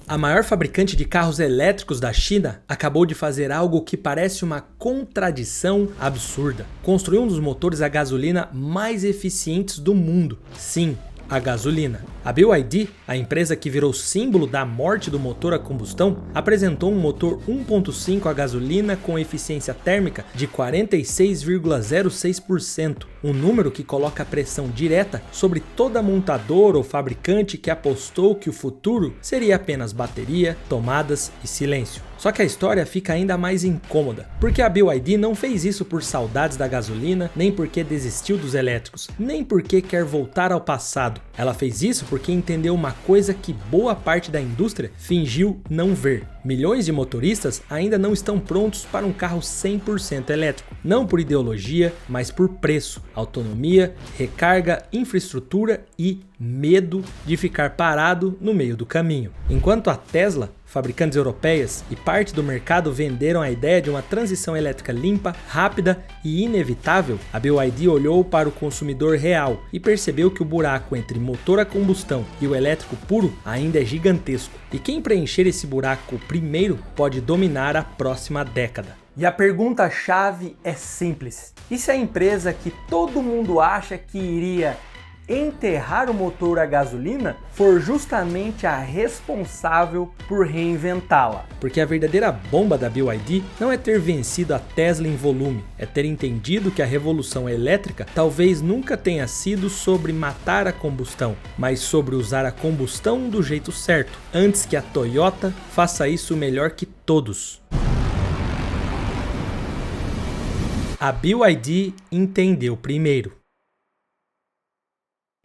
A maior fabricante de carros elétricos da China acabou de fazer algo que parece uma contradição absurda. Construiu um dos motores a gasolina mais eficientes do mundo. Sim, a gasolina. A BYD, a empresa que virou símbolo da morte do motor a combustão, apresentou um motor 1.5 a gasolina com eficiência térmica de 46,06%, um número que coloca pressão direta sobre toda montadora ou fabricante que apostou que o futuro seria apenas bateria, tomadas e silêncio. Só que a história fica ainda mais incômoda, porque a BYD não fez isso por saudades da gasolina, nem porque desistiu dos elétricos, nem porque quer voltar ao passado. Ela fez isso porque entendeu uma coisa que boa parte da indústria fingiu não ver. Milhões de motoristas ainda não estão prontos para um carro 100% elétrico. Não por ideologia, mas por preço, autonomia, recarga, infraestrutura e medo de ficar parado no meio do caminho. Enquanto a Tesla, fabricantes europeias e parte do mercado venderam a ideia de uma transição elétrica limpa, rápida e inevitável, a BYD olhou para o consumidor real e percebeu que o buraco entre motor a combustão e o elétrico puro ainda é gigantesco. E quem preencher esse buraco primeiro pode dominar a próxima década. E a pergunta-chave é simples: e se a empresa que todo mundo acha que iria enterrar o motor a gasolina for justamente a responsável por reinventá-la? Porque a verdadeira bomba da BYD não é ter vencido a Tesla em volume, é ter entendido que a revolução elétrica talvez nunca tenha sido sobre matar a combustão, mas sobre usar a combustão do jeito certo, antes que a Toyota faça isso melhor que todos. A BYD entendeu primeiro.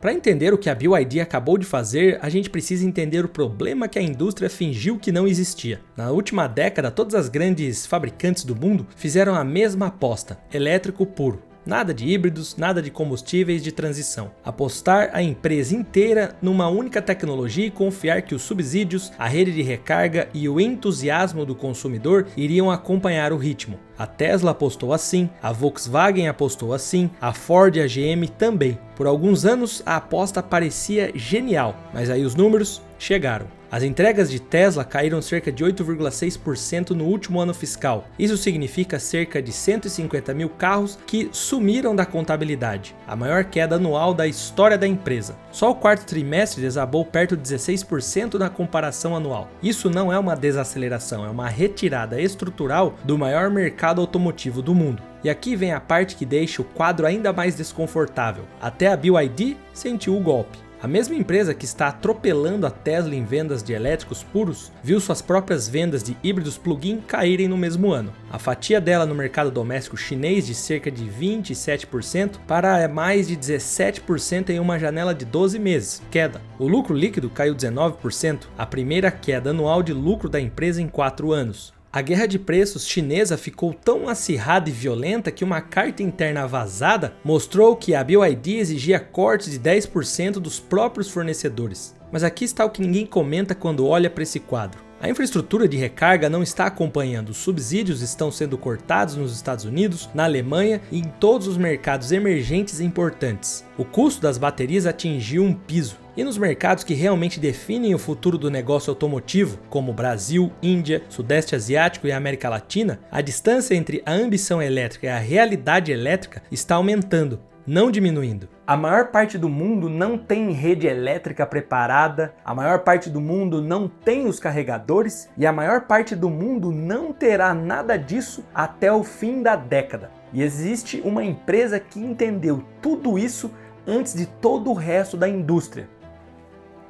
Para entender o que a BYD acabou de fazer, a gente precisa entender o problema que a indústria fingiu que não existia. Na última década, todas as grandes fabricantes do mundo fizeram a mesma aposta: elétrico puro. Nada de híbridos, nada de combustíveis de transição. Apostar a empresa inteira numa única tecnologia e confiar que os subsídios, a rede de recarga e o entusiasmo do consumidor iriam acompanhar o ritmo. A Tesla apostou assim, a Volkswagen apostou assim, a Ford e a GM também. Por alguns anos a aposta parecia genial, mas aí os números chegaram. As entregas de Tesla caíram cerca de 8,6% no último ano fiscal. Isso significa cerca de 150 mil carros que sumiram da contabilidade, a maior queda anual da história da empresa. Só o quarto trimestre desabou perto de 16% na comparação anual. Isso não é uma desaceleração, é uma retirada estrutural do maior mercado automotivo do mundo. E aqui vem a parte que deixa o quadro ainda mais desconfortável. Até a BYD sentiu o golpe. A mesma empresa que está atropelando a Tesla em vendas de elétricos puros, viu suas próprias vendas de híbridos plug-in caírem no mesmo ano. A fatia dela no mercado doméstico chinês de cerca de 27% para mais de 17% em uma janela de 12 meses. Queda. O lucro líquido caiu 19%, a primeira queda anual de lucro da empresa em 4 anos. A guerra de preços chinesa ficou tão acirrada e violenta que uma carta interna vazada mostrou que a BYD exigia cortes de 10% dos próprios fornecedores. Mas aqui está o que ninguém comenta quando olha para esse quadro. A infraestrutura de recarga não está acompanhando, os subsídios estão sendo cortados nos Estados Unidos, na Alemanha e em todos os mercados emergentes e importantes. O custo das baterias atingiu um piso. E nos mercados que realmente definem o futuro do negócio automotivo, como Brasil, Índia, Sudeste Asiático e América Latina, a distância entre a ambição elétrica e a realidade elétrica está aumentando, não diminuindo. A maior parte do mundo não tem rede elétrica preparada, a maior parte do mundo não tem os carregadores e a maior parte do mundo não terá nada disso até o fim da década. E existe uma empresa que entendeu tudo isso antes de todo o resto da indústria: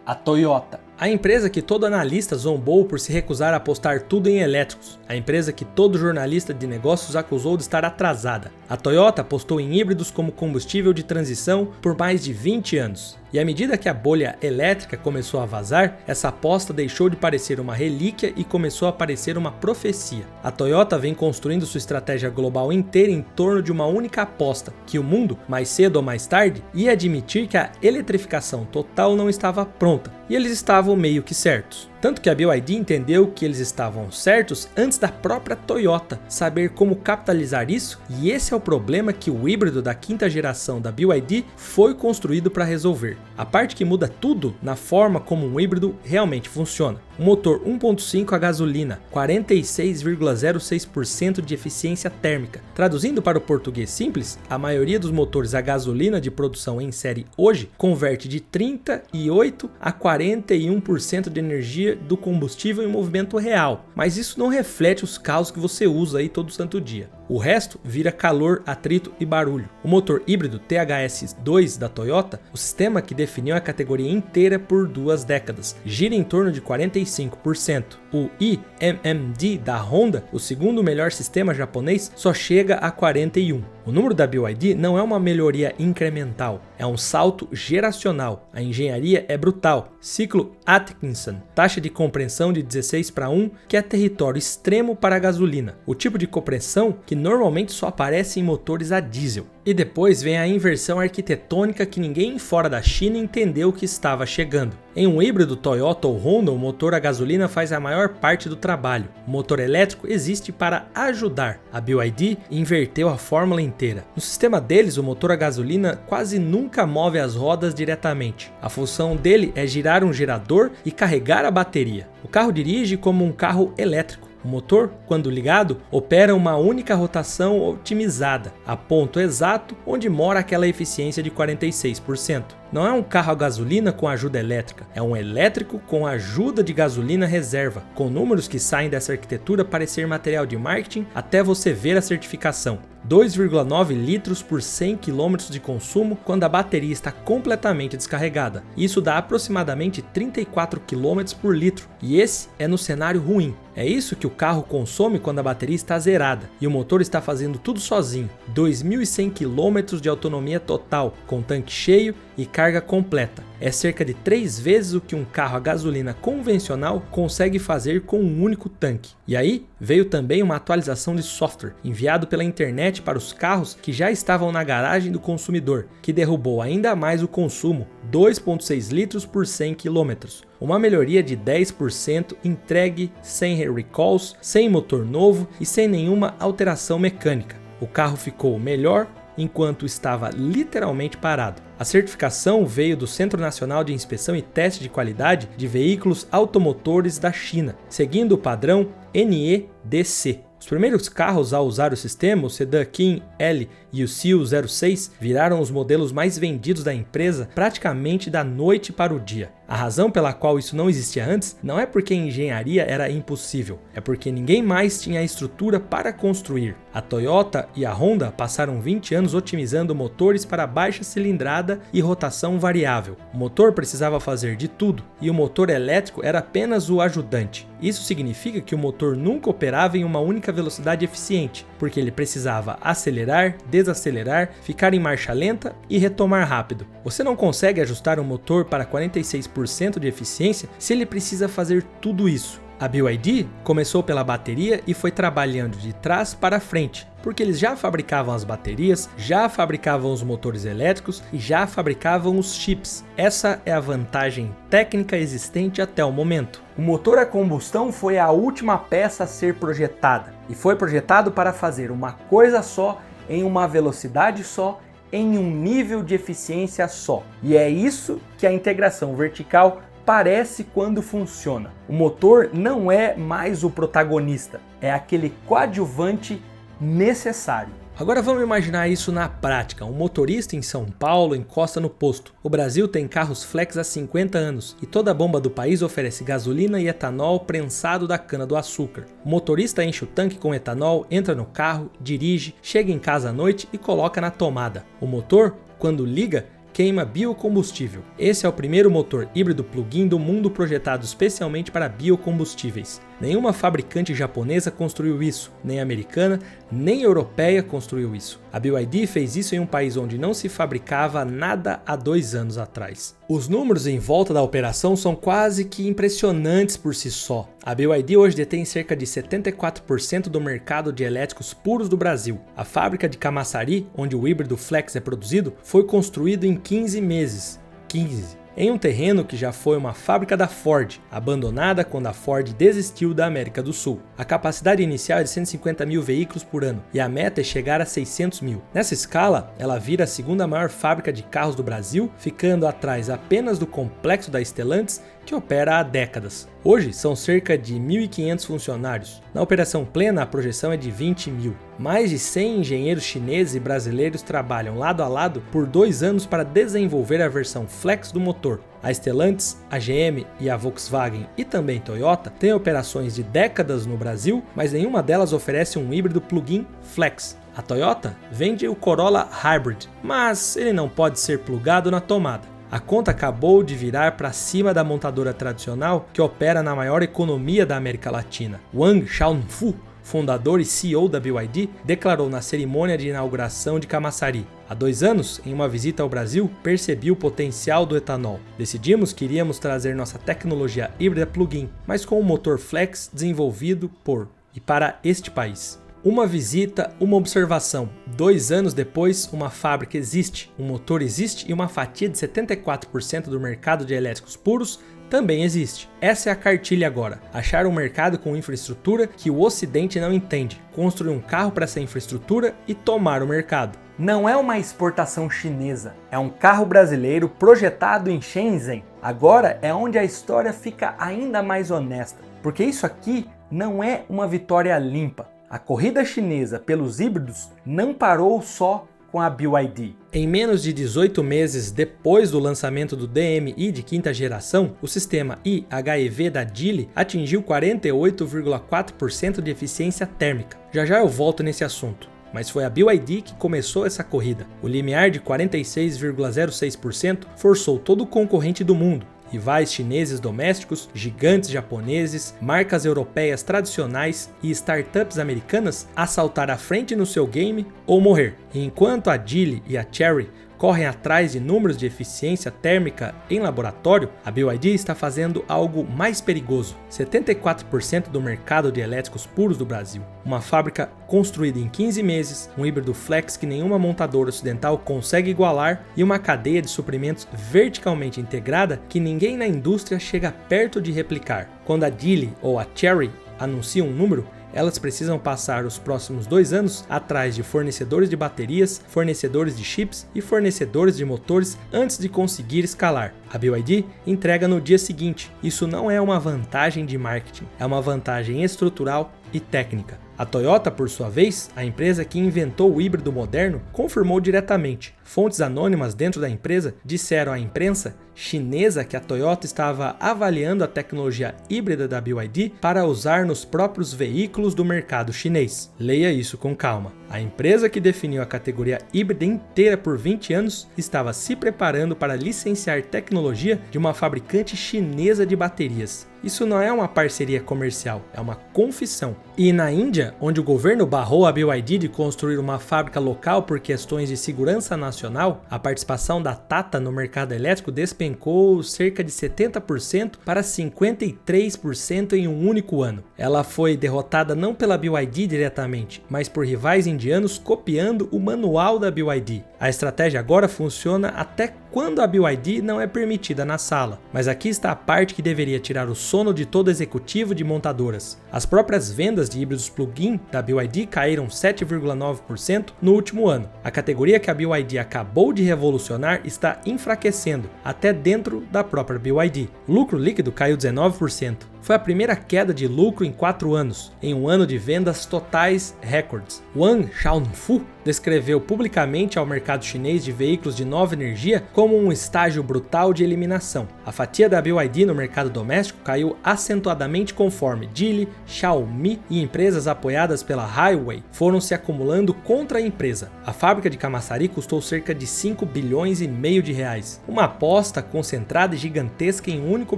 a Toyota. A empresa que todo analista zombou por se recusar a apostar tudo em elétricos. A empresa que todo jornalista de negócios acusou de estar atrasada. A Toyota apostou em híbridos como combustível de transição por mais de 20 anos. E à medida que a bolha elétrica começou a vazar, essa aposta deixou de parecer uma relíquia e começou a parecer uma profecia. A Toyota vem construindo sua estratégia global inteira em torno de uma única aposta, que o mundo, mais cedo ou mais tarde, ia admitir que a eletrificação total não estava pronta. E eles estavam meio que certos. Tanto que a BYD entendeu que eles estavam certos antes da própria Toyota saber como capitalizar isso, e esse é o problema que o híbrido da quinta geração da BYD foi construído para resolver. A parte que muda tudo na forma como um híbrido realmente funciona. Um motor 1.5 a gasolina, 46,06% de eficiência térmica. Traduzindo para o português simples, a maioria dos motores a gasolina de produção em série hoje converte de 38 a 41% de energia do combustível em movimento real, mas isso não reflete os carros que você usa aí todo santo dia. O resto vira calor, atrito e barulho. O motor híbrido THS2 da Toyota, o sistema que definiu a categoria inteira por 2 décadas, gira em torno de 45%. O eMMD da Honda, o segundo melhor sistema japonês, só chega a 41%. O número da BYD não é uma melhoria incremental, é um salto geracional. A engenharia é brutal. Ciclo Atkinson, taxa de compreensão de 16:1, que é território extremo para a gasolina. O tipo de compressão que normalmente só aparece em motores a diesel. E depois vem a inversão arquitetônica que ninguém fora da China entendeu que estava chegando. Em um híbrido Toyota ou Honda, o motor a gasolina faz a maior parte do trabalho. O motor elétrico existe para ajudar. A BYD inverteu a fórmula inteira. No sistema deles, o motor a gasolina quase nunca move as rodas diretamente. A função dele é girar um gerador e carregar a bateria. O carro dirige como um carro elétrico. O motor, quando ligado, opera uma única rotação otimizada, a ponto exato onde mora aquela eficiência de 46%. Não é um carro a gasolina com ajuda elétrica, é um elétrico com ajuda de gasolina reserva, com números que saem dessa arquitetura parecer material de marketing até você ver a certificação. 2,9 litros por 100 km de consumo quando a bateria está completamente descarregada. Isso dá aproximadamente 34 km por litro, e esse é no cenário ruim. É isso que o carro consome quando a bateria está zerada e o motor está fazendo tudo sozinho. 2.100 km de autonomia total, com tanque cheio e carga completa. É cerca de 3 vezes o que um carro a gasolina convencional consegue fazer com um único tanque. E aí veio também uma atualização de software enviado pela internet para os carros que já estavam na garagem do consumidor, que derrubou ainda mais o consumo, 2,6 litros por 100 km. Uma melhoria de 10% entregue sem recalls, sem motor novo e sem nenhuma alteração mecânica. O carro ficou melhor enquanto estava literalmente parado. A certificação veio do Centro Nacional de Inspeção e Teste de Qualidade de Veículos Automotores da China, seguindo o padrão NEDC. Os primeiros carros a usar o sistema, o sedã King L e o Seal 06, viraram os modelos mais vendidos da empresa praticamente da noite para o dia. A razão pela qual isso não existia antes não é porque a engenharia era impossível, é porque ninguém mais tinha a estrutura para construir. A Toyota e a Honda passaram 20 anos otimizando motores para baixa cilindrada e rotação variável. O motor precisava fazer de tudo, e o motor elétrico era apenas o ajudante. Isso significa que o motor nunca operava em uma única velocidade eficiente, porque ele precisava acelerar, desacelerar, ficar em marcha lenta e retomar rápido. Você não consegue ajustar um motor para 46% de eficiência se ele precisa fazer tudo isso. A BYD começou pela bateria e foi trabalhando de trás para frente, porque eles já fabricavam as baterias, já fabricavam os motores elétricos e já fabricavam os chips. Essa é a vantagem técnica existente até o momento. O motor a combustão foi a última peça a ser projetada, e foi projetado para fazer uma coisa só, em uma velocidade só, em um nível de eficiência só. E é isso que a integração vertical parece quando funciona. O motor não é mais o protagonista, é aquele coadjuvante necessário. Agora vamos imaginar isso na prática. Um motorista em São Paulo encosta no posto. O Brasil tem carros flex há 50 anos e toda a bomba do país oferece gasolina e etanol prensado da cana-do-açúcar. O motorista enche o tanque com etanol, entra no carro, dirige, chega em casa à noite e coloca na tomada. O motor, quando liga, queima biocombustível. Esse é o primeiro motor híbrido plug-in do mundo projetado especialmente para biocombustíveis. Nenhuma fabricante japonesa construiu isso, nem americana, nem europeia construiu isso. A BYD fez isso em um país onde não se fabricava nada há 2 anos atrás. Os números em volta da operação são quase que impressionantes por si só. A BYD hoje detém cerca de 74% do mercado de elétricos puros do Brasil. A fábrica de Camaçari, onde o híbrido Flex é produzido, foi construído em 15 meses. 15. em um terreno que já foi uma fábrica da Ford, abandonada quando a Ford desistiu da América do Sul. A capacidade inicial é de 150 mil veículos por ano e a meta é chegar a 600 mil. Nessa escala, ela vira a segunda maior fábrica de carros do Brasil, ficando atrás apenas do complexo da Stellantis, que opera há décadas. Hoje são cerca de 1.500 funcionários. Na operação plena, a projeção é de 20 mil. Mais de 100 engenheiros chineses e brasileiros trabalham lado a lado por 2 anos para desenvolver a versão Flex do motor. A Stellantis, a GM e a Volkswagen e também Toyota têm operações de décadas no Brasil, mas nenhuma delas oferece um híbrido plug-in Flex. A Toyota vende o Corolla Hybrid, mas ele não pode ser plugado na tomada. A conta acabou de virar para cima da montadora tradicional que opera na maior economia da América Latina. Wang Xiaofu, fundador e CEO da BYD, declarou na cerimônia de inauguração de Camaçari: há 2 anos, em uma visita ao Brasil, percebi o potencial do etanol. Decidimos que iríamos trazer nossa tecnologia híbrida plug-in, mas com um motor flex desenvolvido por e para este país. Uma visita, uma observação. 2 anos depois, uma fábrica existe, um motor existe e uma fatia de 74% do mercado de elétricos puros também existe. Essa é a cartilha agora. Achar um mercado com infraestrutura que o Ocidente não entende, construir um carro para essa infraestrutura e tomar o mercado. Não é uma exportação chinesa, é um carro brasileiro projetado em Shenzhen. Agora é onde a história fica ainda mais honesta, porque isso aqui não é uma vitória limpa. A corrida chinesa pelos híbridos não parou só com a BYD. Em menos de 18 meses depois do lançamento do DMI de quinta geração, o sistema iHEV da Geely atingiu 48,4% de eficiência térmica. Já eu volto nesse assunto. Mas foi a BYD que começou essa corrida. O limiar de 46,06% forçou todo o concorrente do mundo, rivais chineses domésticos, gigantes japoneses, marcas europeias tradicionais e startups americanas a saltar à frente no seu game ou morrer. E enquanto a Geely e a Chery correm atrás de números de eficiência térmica em laboratório, a BYD está fazendo algo mais perigoso: 74% do mercado de elétricos puros do Brasil. Uma fábrica construída em 15 meses, um híbrido flex que nenhuma montadora ocidental consegue igualar e uma cadeia de suprimentos verticalmente integrada que ninguém na indústria chega perto de replicar. Quando a Geely ou a Chery anunciam um número, elas precisam passar os próximos 2 anos atrás de fornecedores de baterias, fornecedores de chips e fornecedores de motores antes de conseguir escalar. A BYD entrega no dia seguinte. Isso não é uma vantagem de marketing, é uma vantagem estrutural e técnica. A Toyota, por sua vez, a empresa que inventou o híbrido moderno, confirmou diretamente. Fontes anônimas dentro da empresa disseram à imprensa chinesa que a Toyota estava avaliando a tecnologia híbrida da BYD para usar nos próprios veículos do mercado chinês. Leia isso com calma. A empresa que definiu a categoria híbrida inteira por 20 anos estava se preparando para licenciar tecnologia de uma fabricante chinesa de baterias. Isso não é uma parceria comercial, é uma confissão. E na Índia, onde o governo barrou a BYD de construir uma fábrica local por questões de segurança nacional, a participação da Tata no mercado elétrico despencou cerca de 70% para 53% em um único ano. Ela foi derrotada não pela BYD diretamente, mas por rivais indianos copiando o manual da BYD. A estratégia agora funciona até quando a BYD não é permitida na sala. Mas aqui está a parte que deveria tirar o sono de todo executivo de montadoras. As próprias vendas de híbridos plug-in da BYD caíram 7,9% no último ano. A categoria que a BYD acabou de revolucionar está enfraquecendo, até dentro da própria BYD. O lucro líquido caiu 19%. Foi a primeira queda de lucro em 4 anos, em um ano de vendas totais recordes. Wang Xiaofu descreveu publicamente ao mercado chinês de veículos de nova energia como um estágio brutal de eliminação. A fatia da BYD no mercado doméstico caiu acentuadamente conforme Geely, Xiaomi e empresas apoiadas pela Highway foram se acumulando contra a empresa. A fábrica de Camaçari custou cerca de 5 bilhões e meio de reais, uma aposta concentrada e gigantesca em um único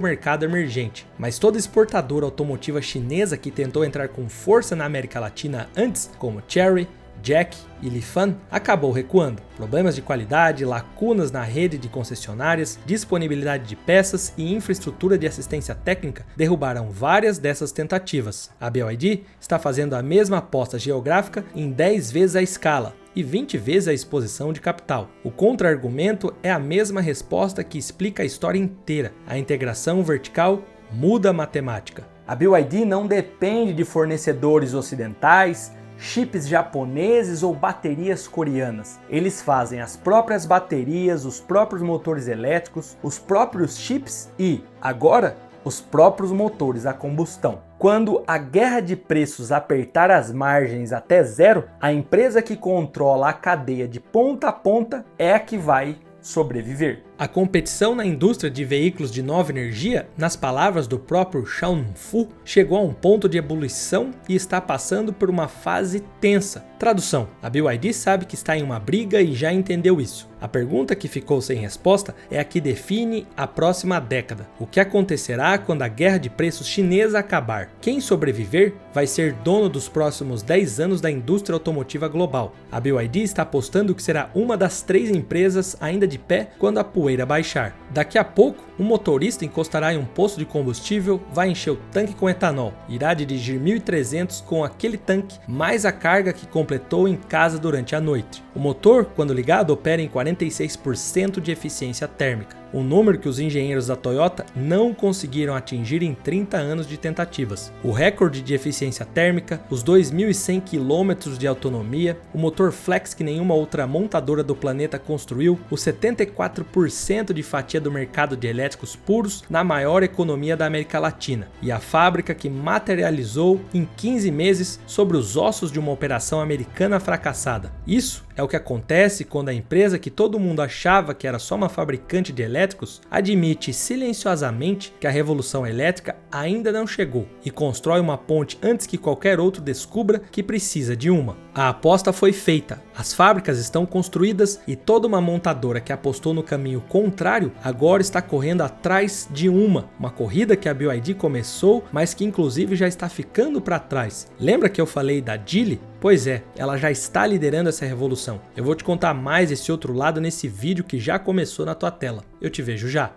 mercado emergente. Mas toda exportadora automotiva chinesa que tentou entrar com força na América Latina antes, como Chery, Jack e Lifan, acabou recuando. Problemas de qualidade, lacunas na rede de concessionárias, disponibilidade de peças e infraestrutura de assistência técnica derrubaram várias dessas tentativas. A BYD está fazendo a mesma aposta geográfica em 10 vezes a escala. e 20 vezes a exposição de capital. O contra-argumento é a mesma resposta que explica a história inteira. A integração vertical muda a matemática. A BYD não depende de fornecedores ocidentais, chips japoneses ou baterias coreanas. Eles fazem as próprias baterias, os próprios motores elétricos, os próprios chips e, agora, os próprios motores a combustão. Quando a guerra de preços apertar as margens até zero, a empresa que controla a cadeia de ponta a ponta é a que vai sobreviver. A competição na indústria de veículos de nova energia, nas palavras do próprio Shawn Fu, chegou a um ponto de ebulição e está passando por uma fase tensa. Tradução: a BYD sabe que está em uma briga e já entendeu isso. A pergunta que ficou sem resposta é a que define a próxima década. O que acontecerá quando a guerra de preços chinesa acabar? Quem sobreviver vai ser dono dos próximos 10 anos da indústria automotiva global. A BYD está apostando que será uma das 3 empresas ainda de pé quando a poeira baixar. Daqui a pouco, um motorista encostará em um posto de combustível, vai encher o tanque com etanol, irá dirigir 1.300 com aquele tanque, mais a carga que completou em casa durante a noite. O motor, quando ligado, opera em 46% de eficiência térmica, um número que os engenheiros da Toyota não conseguiram atingir em 30 anos de tentativas. O recorde de eficiência térmica, os 2.100 km de autonomia, o motor flex que nenhuma outra montadora do planeta construiu, os 74% de fatia do mercado de elétricos puros na maior economia da América Latina, e a fábrica que materializou em 15 meses sobre os ossos de uma operação americana fracassada. Isso é o que acontece quando a empresa que todo mundo achava que era só uma fabricante de elétricos admite silenciosamente que a revolução elétrica ainda não chegou e constrói uma ponte antes que qualquer outro descubra que precisa de uma. A aposta foi feita, as fábricas estão construídas e toda uma montadora que apostou no caminho contrário agora está correndo atrás de uma corrida que a BYD começou, mas que inclusive já está ficando para trás. Lembra que eu falei da Geely? Pois é, ela já está liderando essa revolução. Eu vou te contar mais esse outro lado nesse vídeo que já começou na tua tela. Eu te vejo já.